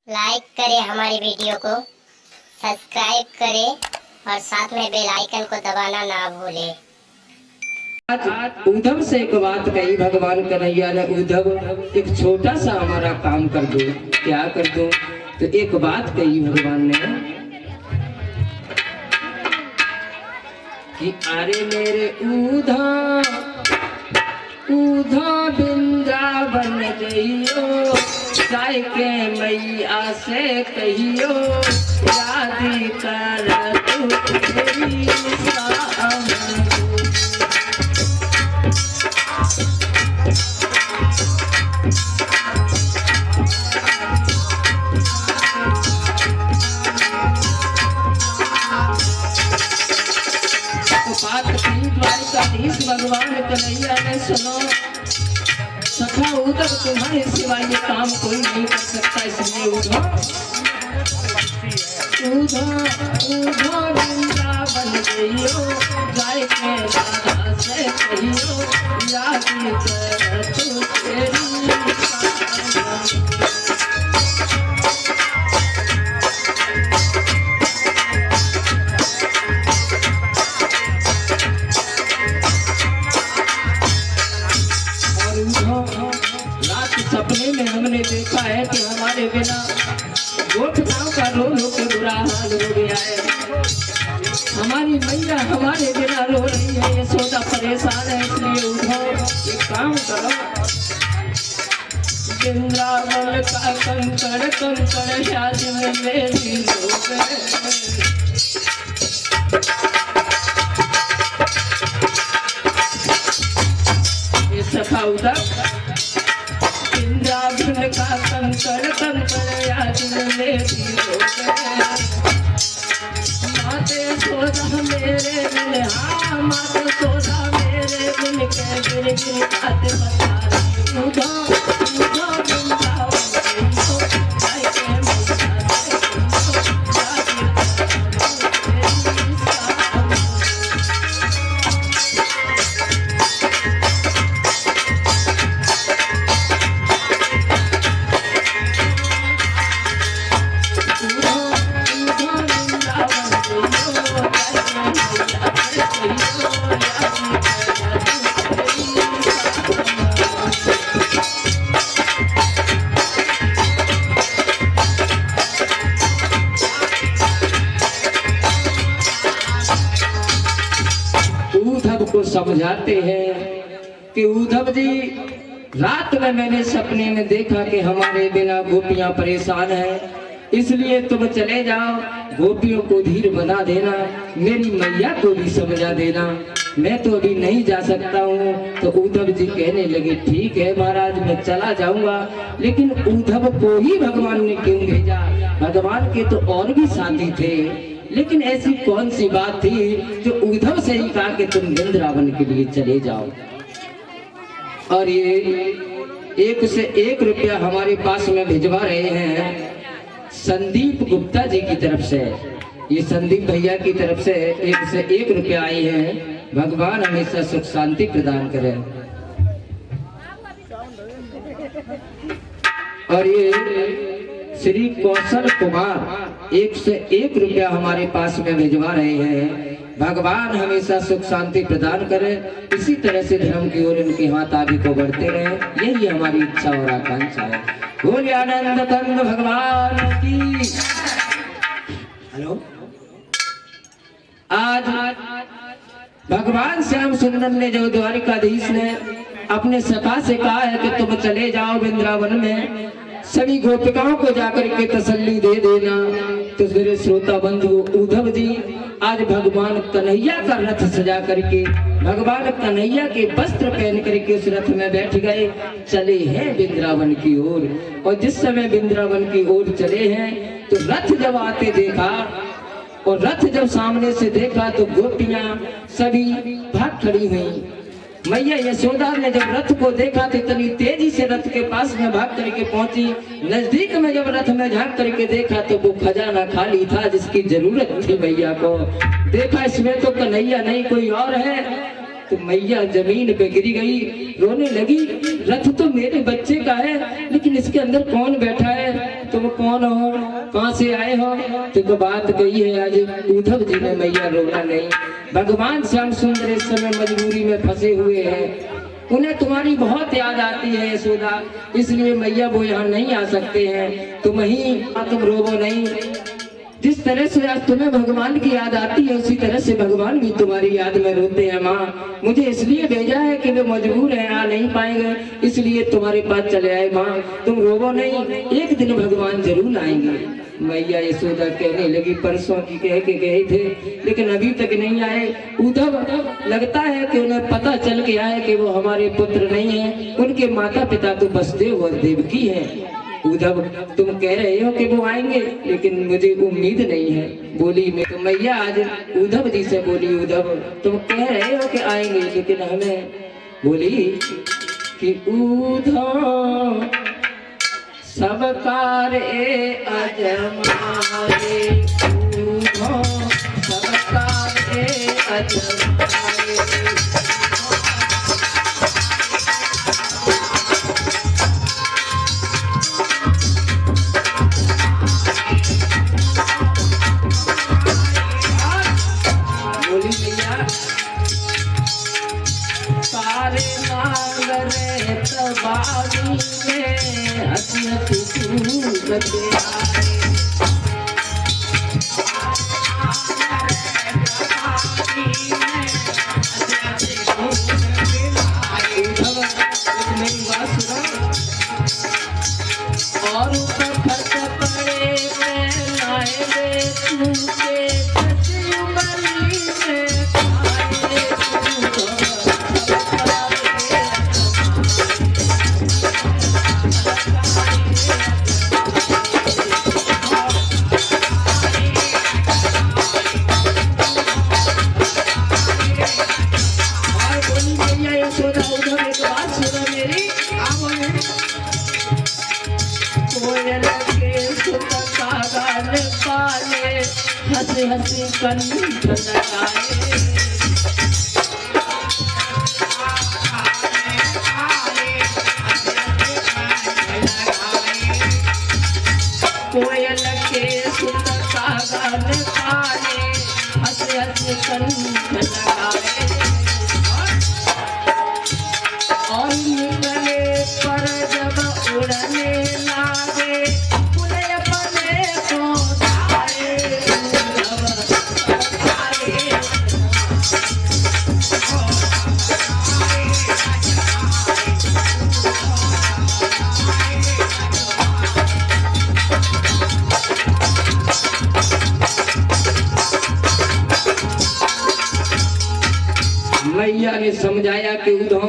Like करें हमारी video को, सब्सक्राइब करें और साथ में बेल आइकन को दबाना ना भूलें। आज उद्धव से एक बात कही भगवान कन्हैया ने, उद्धव एक छोटा सा हमारा काम कर दो। क्या कर दो? तो एक बात कही भगवान ने कि अरे मेरे उद्धव वृंदावन गइयो, जाय के मैया से कहियो, याद कर तू मेरी साम। भगवान कन्हैया ने सुनो, सखा उद्धव तुम्हारे सिवा ये काम कोई नहीं कर सकता, इसलिए उद्धव वृंदावन गइयो, जाय के दादा से कहियो, याद कर तू तेरी साम। सपने में हमने देखा है कि हमारे बिना गोठ गांव का रो रो के बुरा हाल हो गया है। हमारी मैया हमारे बिना रो रही है, यशोदा परेशान है, इसलिए उठो एक काम करो, वृंदावन का कंकड़ कंकड़ याद में मेरी रोवे। ये सखा उद्धव वृंदावन का कंकड़ कंकड़ याद में मेरी रोवे। माते सोधा मेरे बिन, हाँ माते सोधा मेरे बिन के गिर गिर खाते बता रही। उद्धव वृंदावन गइयो, जाय के मैया से कहियो, याद कर तेरी साम। उद्धव को समझाते हैं कि उद्धव जी, रात में मैंने सपने में देखा कि हमारे बिना गोपियां परेशान हैं, इसलिए तुम चले जाओ, गोपियों को धीर बना देना, मेरी मैया को भी समझा देना, मैं तो अभी नहीं जा सकता हूँ। तो उद्धव जी कहने लगे ठीक है महाराज, मैं चला जाऊंगा। लेकिन उद्धव को ही भगवान ने क्यों भेजा? भगवान के तो और भी साथी थे, लेकिन ऐसी कौन सी बात थी जो उद्धव से ही कहा कि तुम वृंदावन के लिए चले जाओ। और ये 1 से 1 रुपया हमारे पास में भिजवा रहे हैं संदीप गुप्ता जी की तरफ से। ये संदीप भैया की तरफ से 1 से 1 रुपया आई है। भगवान हमेशा सुख शांति प्रदान करें। और ये श्री कौशल कुमार 1 से 1 रुपया हमारे पास में भिजवा रहे हैं। भगवान हमेशा सुख शांति प्रदान करे, इसी तरह से धर्म की ओर इनके हाथ आगे को बढ़ते रहे, यही हमारी इच्छा और आकांक्षा है। बोलिए आनंद कंद भगवान की। हेलो, आज भगवान श्याम सुंदर ने, जो द्वारिकाधीश ने अपने सखा से कहा है कि तुम चले जाओ वृंदावन में, सभी गोपिकाओं को जाकर के तसल्ली दे देना। तो मेरे श्रोता बंधु, उद्धव जी आज भगवान कन्हैया का रथ सजा करके, भगवान कन्हैया के वस्त्र पहन करके उस रथ में बैठ गए, चले हैं वृंदावन की ओर। और जिस समय वृंदावन की ओर चले हैं तो रथ जब आते देखा, और रथ जब सामने से देखा तो गोपियां सभी भाग खड़ी हुई। मैया यशोदा ने जब रथ को देखा तो इतनी तेजी से रथ के पास में भाग करके पहुंची। नजदीक में जब रथ में झांक करके देखा तो वो खजाना खाली था जिसकी जरूरत थी मैया को। देखा इसमें तो कन्हैया नहीं कोई और है। तो मैया जमीन पे गिरी गई, रोने लगी। रथ तो मेरे बच्चे का है, लेकिन इसके अंदर कौन बैठा है? तो तुम कौन हो, कहाँ से आए हो? तो बात कही है आज उद्धव जी ने, मैया रोना नहीं। भगवान श्याम सुंदर इस समय मजबूरी में फंसे हुए हैं, उन्हें तुम्हारी बहुत याद आती है यशोदा, इसलिए मैया वो यहाँ नहीं आ सकते हैं। तुम ही, तुम रोवो नहीं। जिस तरह से आज तुम्हें भगवान की याद आती है, उसी तरह से भगवान भी तुम्हारी याद में रोते हैं। माँ, मुझे इसलिए भेजा है कि वे मजबूर हैं, आ नहीं पाएंगे, इसलिए तुम्हारे पास चले आए। माँ, तुम रोवो नहीं, एक दिन भगवान जरूर आएंगे। मैया यशोदा कहने लगी, परसों की कह के गए थे, लेकिन अभी तक नहीं आए। उद्धव लगता है कि उन्हें पता चल गया है कि वो हमारे पुत्र नहीं है, उनके माता पिता तो वसुदेव और देवकी हैं। उद्धव, तुम कह रहे हो कि वो आएंगे, लेकिन मुझे उम्मीद नहीं है। बोली मैं, तो मैया आज उद्धव जी से बोली, उद्धव तुम कह रहे हो कि आएंगे, लेकिन हमें, बोली कि उद्धव सब कार्य अजमाए, उद्धव सब कार्य अजमाए। और ऊपर खर्च पड़े लाए दे तुझे बली में हंसी हंसी कंठ लगाए। कोयल के सुंदरता गान पाले, हंसी हंसी कंठ लगाए। और निकले पर जब उड़ने लागे, उन्हें अपने को मैया ने समझाया कि उद्धव,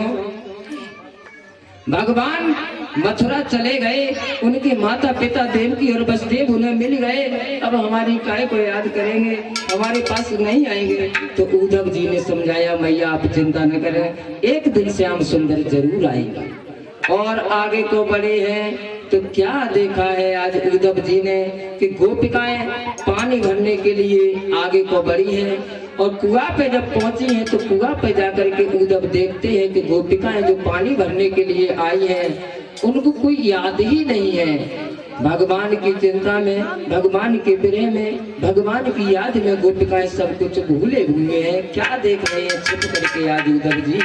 भगवान मथुरा चले गए, उनके माता पिता देवकी और वसुदेव उन्हें मिल गए, अब हमारी काय को याद करेंगे, हमारे पास नहीं आएंगे। तो उद्धव जी ने समझाया, मैया आप चिंता न करें, एक दिन श्याम सुंदर जरूर आएगा। और आगे को बढ़े हैं तो क्या देखा है आज उद्धव जी ने कि गोपिकाएं पानी भरने के लिए आगे को बढ़ी हैं, और कुआं पे जब पहुंची हैं तो कुआं पे जाकर के उद्धव देखते हैं कि गोपिकाएं जो पानी भरने के लिए आई हैं, उनको कोई याद ही नहीं है। भगवान की चिंता में, भगवान के विरह में, भगवान की याद में गोपिकाएं सब कुछ भूले हुए हैं। क्या देख रहे हैं चुप करके आज उद्धव जी?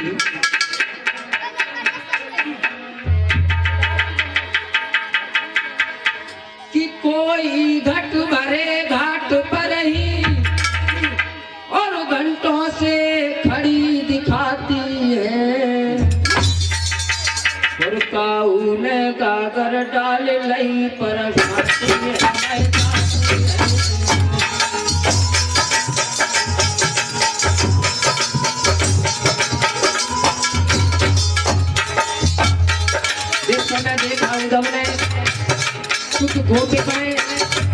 कि कोई घट भरे घाट पर ही और घंटों से खड़ी दिखाती है, काऊ ने गागर डाल लई पर घाटी है। देखा उद्धव ने कुछ गोपिकाएं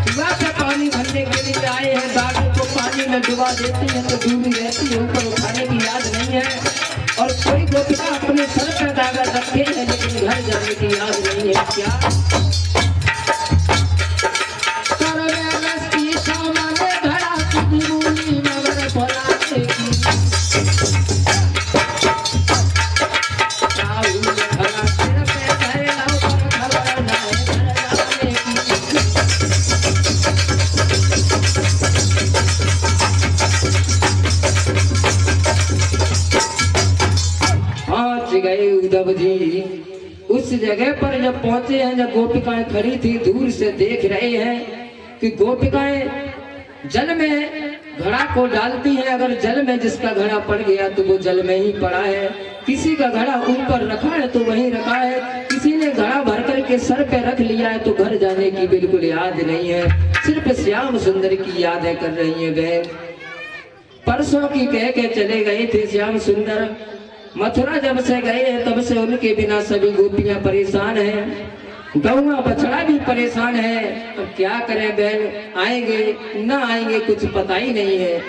कुआं से पानी भरने के लिए आए हैं, दाढ़ी को पानी में डुबा देती है तो डूबी रहती है, ऊपर उठाने की याद नहीं है। और कोई गोपिका अपने सर पर दागा रखे हैं लेकिन घर जाने की याद नहीं है। क्या जगह पर जब पहुंचे हैं, जब गोपिकाएं खड़ी थी, दूर से देख रहे हैं कि गोपिकाएं जल में घड़ा को डालती हैं। अगर जल में जिसका घड़ा पड़ गया तो वो जल में ही पड़ा है, किसी का घड़ा ऊपर रखा है तो वहीं रखा है, किसी ने घड़ा भर करके सर पे रख लिया है तो घर जाने की बिल्कुल याद नहीं है, सिर्फ श्याम सुंदर की यादें कर रही है बहन। परसों की कह के चले गए थे श्याम सुंदर, मथुरा जब से गए हैं तब से उनके बिना सभी गोपियां परेशान हैं, गौवा बछड़ा भी परेशान है। अब क्या करें बहन, आएंगे ना आएंगे कुछ पता ही नहीं है।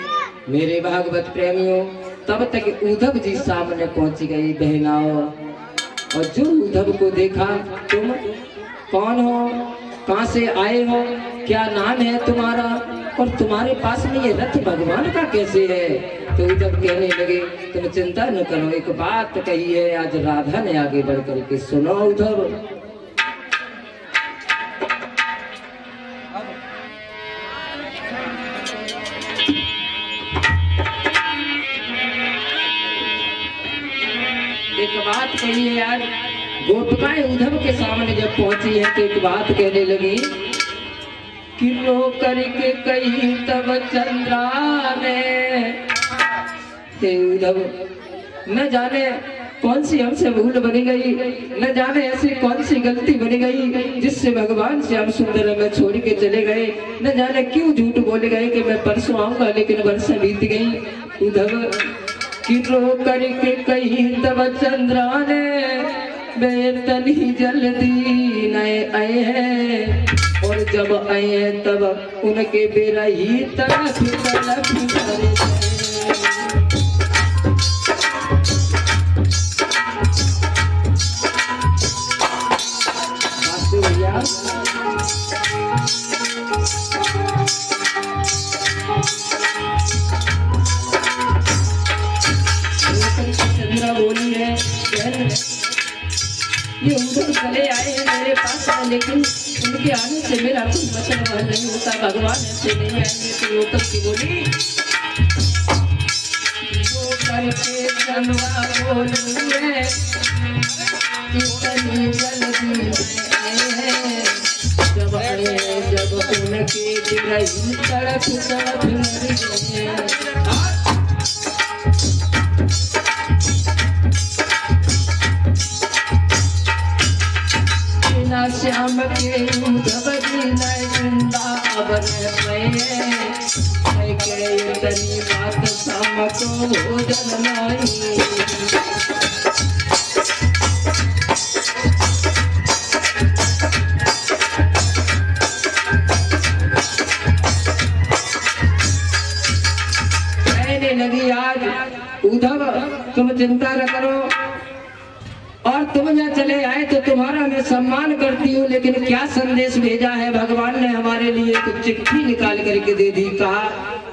मेरे भागवत प्रेमियों, तब तक उद्धव जी सामने पहुंच गई बहनाओं, और जो उद्धव को देखा, तुम कौन हो, कहां से आए हो, क्या नाम है तुम्हारा, और तुम्हारे पास में ये रथ भगवान का कैसे है। तो उद्धव कहने लगे, तुम चिंता न करो, एक बात कही है आज राधा ने आगे बढ़ करके, सुनो उद्धव। एक बात कही है यार। गोपिकाएं उद्धव के सामने जब पहुंची है तो एक बात कहने लगी कि रो करके कही तब चंद्रा ने, हे उद्धव, न जाने कौन सी हमसे भूल बनी गई, न जाने ऐसी कौन सी गलती बनी गई जिससे भगवान श्याम सुंदर हमें छोड़ के चले गए, न जाने क्यों झूठ बोले गए कि मैं परसों आऊंगा लेकिन वर्ष बीत गई। उद्धव कि रो करके कही तब चंद्रा ने, बेतनी जल्दी नए आए हैं, और जब आए हैं तब उनके बेरा ही तड़प तड़प करे। भैया बोली है, ये उधर चले आए हैं मेरे पास, लेकिन उनके आने से मेरा कुछ मतलब नहीं होता, भगवान ऐसे नहीं आएंगे। तो लोकल की बोली, वो करके जनवा बोलूं है, इतनी जल्दी आए हैं, जब आए हैं जब उनके दिल तड़प तड़प मर गए। श्याम के उद्धव जी वृंदावन में के इतनी बात शाम को भोजन नहीं। कहने लगी आज उद्धव तुम चिंता न करो, और तुम यहाँ चले आए तो तुम्हारा मैं सम्मान करती हूँ, लेकिन क्या संदेश भेजा है भगवान ने हमारे लिए। कुछ चिट्ठी निकाल करके दे दी, कहा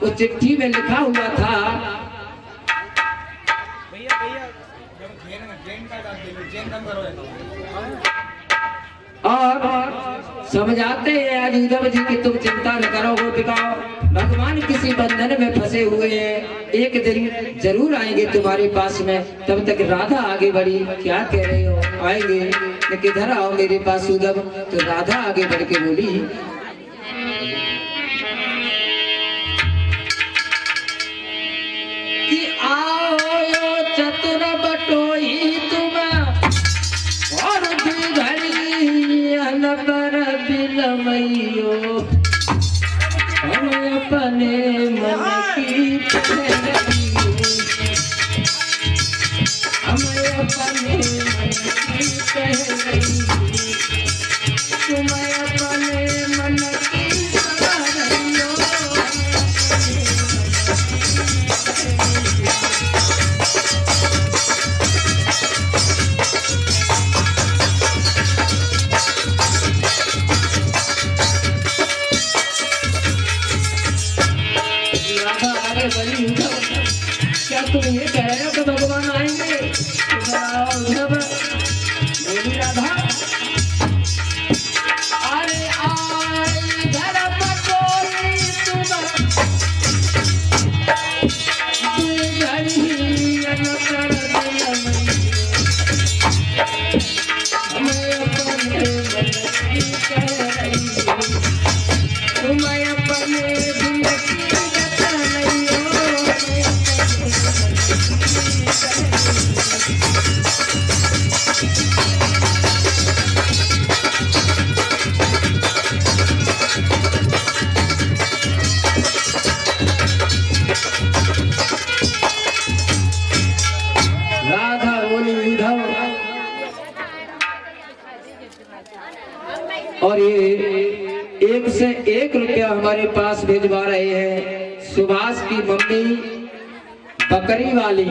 उस चिट्ठी में लिखा हुआ था, और समझाते हैं आज उद्धव जी की तुम चिंता न करो गोपिकाओ, भगवान किसी बंधन में फंसे हुए हैं, एक दिन जरूर आएंगे तुम्हारे पास में। तब तक राधा आगे बढ़ी, क्या कह रहे हो, आएंगे किधर आओ मेरे पास उद्धव। तो राधा आगे बढ़ के बोली, कि आओ चतुर बटोही तुम और पर बिलमैयो, हम अपने मन की हम अपने मन की तुम अपने मन की क्या तुम ये कह रहे हो कि भगवान आएंगे? बोली राधा, अरे आई घर बटोरी तुम हमें 1 रुपया हमारे पास भिजवा रहे हैं सुभाष की मम्मी बकरी वाली,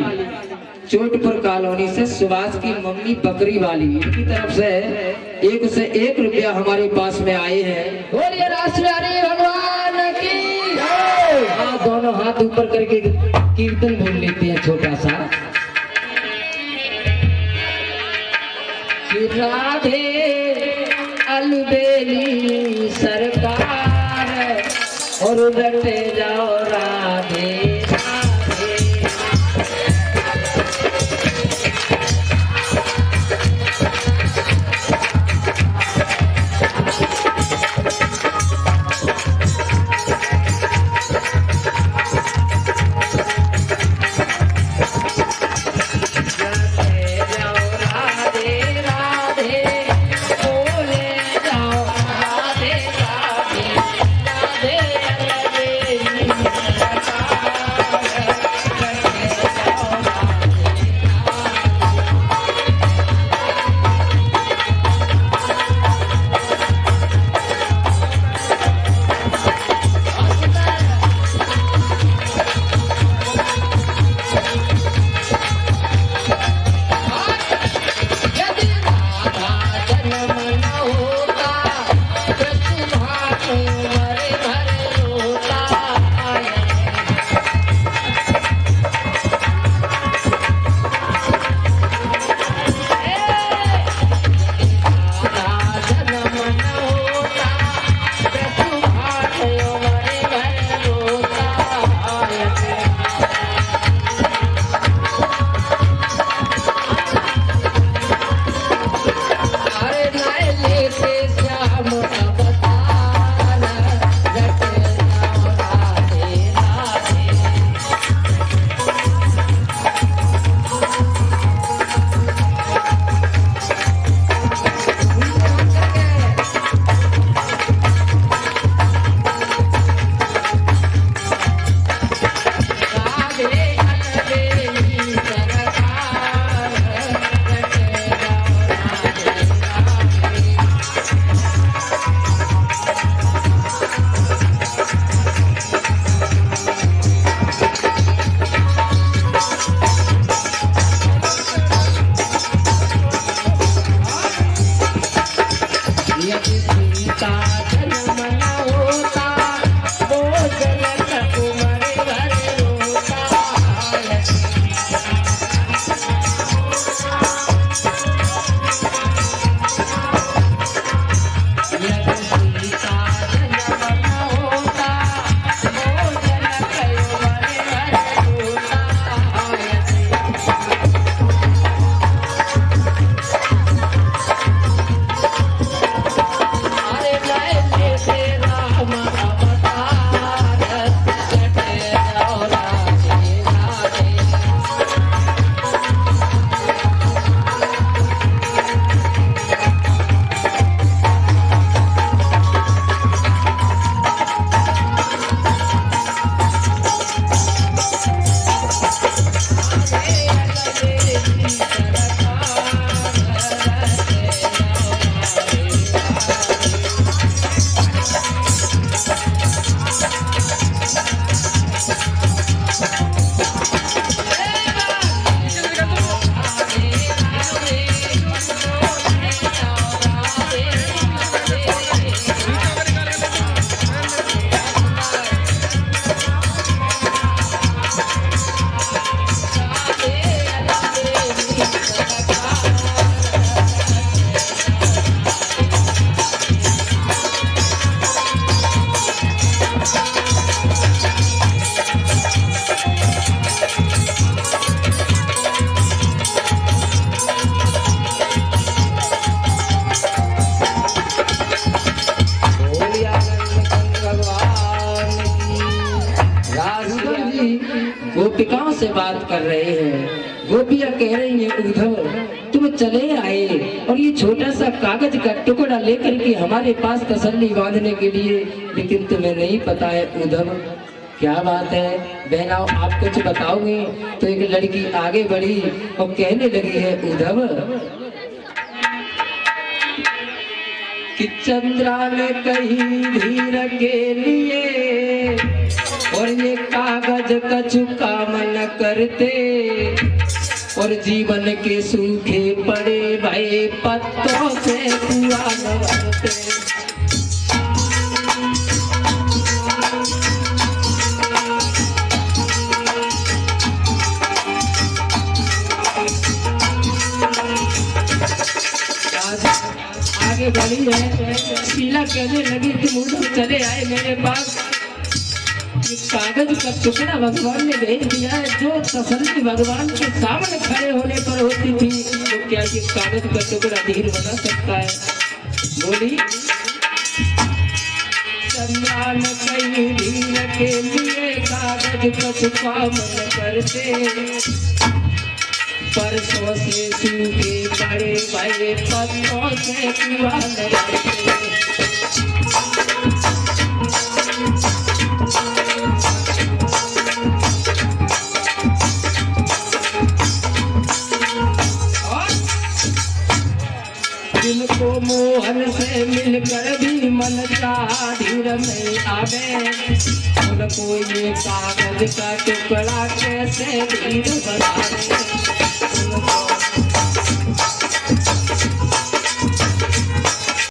चोटपुर कॉलोनी से सुभाष की मम्मी बकरी वाली, इनकी तरफ से 1 रुपया हमारे पास में आए हैं। बोलिए राष्ट्रहरि भगवान की जय। हाँ, दोनों हाथ ऊपर करके कीर्तन बोल लेते हैं छोटा सा। राधे अलबेली सरकार और रटे जाओ राधे गोपिकाओं से बात कर रहे हैं। गोपियां कह रही हैं उद्धव तुम चले आए और ये छोटा सा कागज का टुकड़ा लेकर के हमारे पास तसल्ली बांधने के लिए, लेकिन तुम्हें नहीं पता है उद्धव क्या बात है। बहनाओ आप कुछ बताओगे। तो एक लड़की आगे बढ़ी और कहने लगी है उद्धव कि चंद्रा ने कहीं धीर के लिए और ये कागज कछु काम न करते और जीवन के सूखे पड़े भये पत्तों से कुआं न भरते। आगे बढ़ी है, शीला कहने लगी तुम उधर चले आए मेरे पास, कागज का टुकड़ा भगवान ने भेज दिया है जो तसल्ली भगवान के सामने खड़े होने पर होती थी, तो क्या ये कागज का टुकड़ा धीर बना सकता है? बोली चंद्रा न कहीं धीर के लिए कागज का काम न करते परसों से सूखे पड़े भये पत्तों से कुआं न भरते। जिनको मोहन से मिलकर भी मन चाहा धीर नहीं आवे उनको ये कागज का टुकड़ा कैसे धीर बनावे।